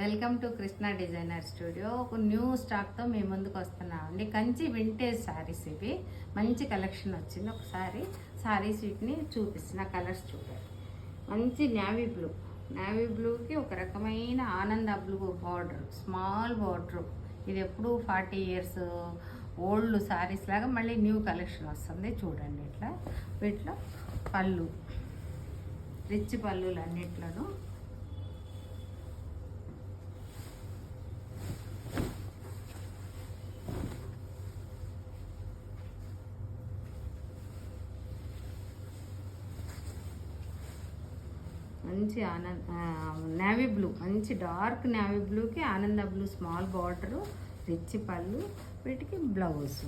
Welcome to Krishna designer studio. ఒక new స్టాక్తో మేము ముందుకు వస్తున్నామండి. కంచి వింటేజ్ శారీస్ ఇవి. మంచి కలెక్షన్ వచ్చింది. ఒకసారి శారీస్ వీటిని చూపిస్తున్న కలర్స్ చూడండి. మంచి నేవీ బ్లూకి ఒక రకమైన ఆనంద బ్లూ బార్డర్, స్మాల్ బార్డర్. ఇది ఎప్పుడు 40 years ఓల్డ్ శారీస్ లాగా మళ్ళీ న్యూ కలెక్షన్ వస్తుంది. చూడండి ఇట్లా. వీటిలో పళ్ళు, రిచ్ పళ్ళులు అన్నిట్లోనూ మంచి నేవీ బ్లూ, మంచి డార్క్ నేవీ బ్లూకి ఆనంద బ్లూ స్మాల్ బార్డరు, రిచ్ పళ్ళు. వీటికి బ్లౌజ్,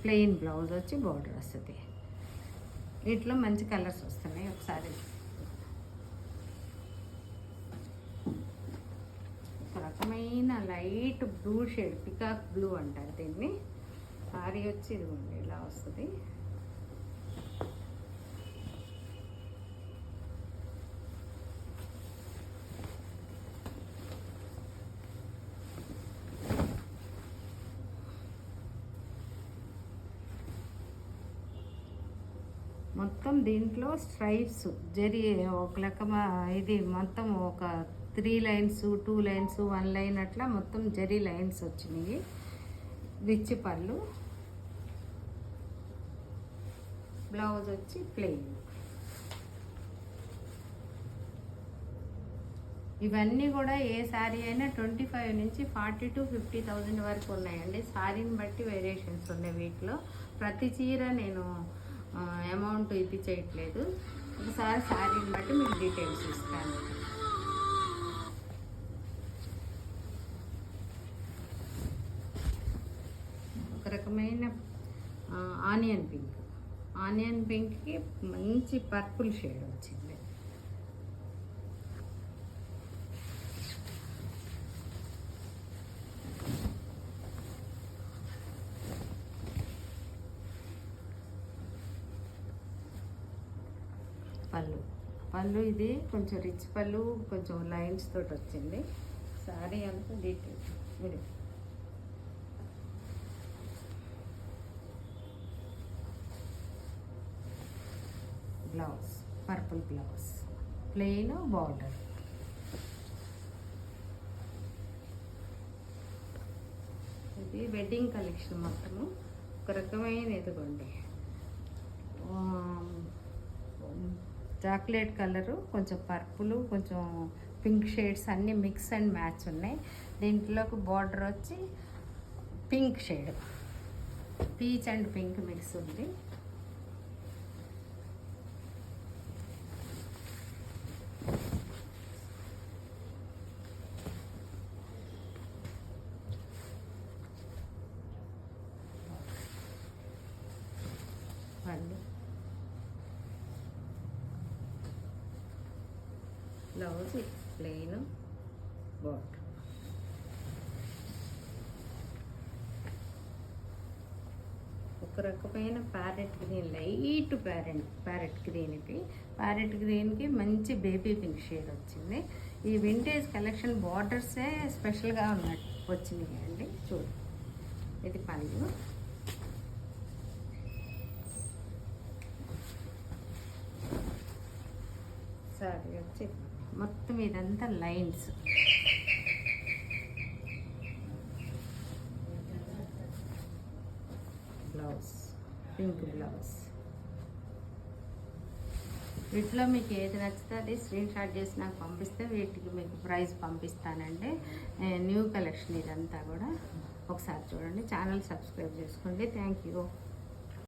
ప్లెయిన్ బ్లౌజ్ వచ్చి బార్డర్ వస్తుంది. వీటిలో మంచి కలర్స్ వస్తున్నాయి. ఒకసారి ఒక రకమైన light blue shade, peacock blue అంటారు దీన్ని. సారీ వచ్చి ఇదిగోండి ఇలా వస్తుంది. మొత్తం దీంట్లో స్ట్రైప్స్ జరీ ఒక రకమ, ఇది మొత్తం ఒక 3 lines 2 lines 1 line అట్లా మొత్తం జరీ లైన్స్ వచ్చినాయి. రిచ్ పళ్ళు, బ్లౌజ్ వచ్చి ప్లెయిన్. ఇవన్నీ కూడా ఏ శారీ అయినా 25 నుంచి 40 to 50,000 వరకు ఉన్నాయండి. శారీని బట్టి వేరియేషన్స్ ఉన్నాయి. వీటిలో ప్రతి చీర నేను అమౌంట్ ఇది చేయట్లేదు. ఒకసారి శారీని బట్టి మీకు డీటెయిల్స్ ఇస్తాను. ఒక రకమైన ఆనియన్ పింక్కి మంచి పర్పుల్ షేడ్ వచ్చింది. పళ్ళు ఇది కొంచెం రిచ్ పళ్ళు, కొంచెం లైన్స్ తోటి వచ్చింది. శారీ అంతా డీటెయిల్స్ ఇది. Blouse purple blouse, plain border. ఇది వెడ్డింగ్ కలెక్షన్ మొత్తము. ఒక రకమైన ఎదుగుండి చాక్లెట్ కలరు, కొంచెం పర్పుల్, కొంచెం పింక్ షేడ్స్ అన్నీ మిక్స్ అండ్ మ్యాచ్ ఉన్నాయి. దీంట్లోకి బార్డర్ వచ్చి pink shade, peach and pink mix ఉంది. పళ్ళు, బ్లౌజ్ ప్లెయిన్ బార్డర్. ఒక రకమైన ప్యారెట్ గ్రీన్, లైట్ ప్యారెట్ గ్రీన్కి మంచి బేబీ పింక్ షేడ్ వచ్చింది. ఈ వింటేజ్ కలెక్షన్ బార్డర్సే స్పెషల్గా ఉన్నట్టు వచ్చినాయి అండి. చూడు, ఇది పళ్ళు, సారీ వచ్చి మొత్తం ఇదంతా లైన్స్. Blouse pink blouse. వీటిలో మీకు ఏది నచ్చితే అది స్క్రీన్ షాట్ చేసి నాకు పంపిస్తే వీటికి మీకు ప్రైస్ పంపిస్తానండి. న్యూ కలెక్షన్ ఇదంతా కూడా. ఒకసారి చూడండి, ఛానల్ సబ్స్క్రైబ్ చేసుకోండి. Thank you.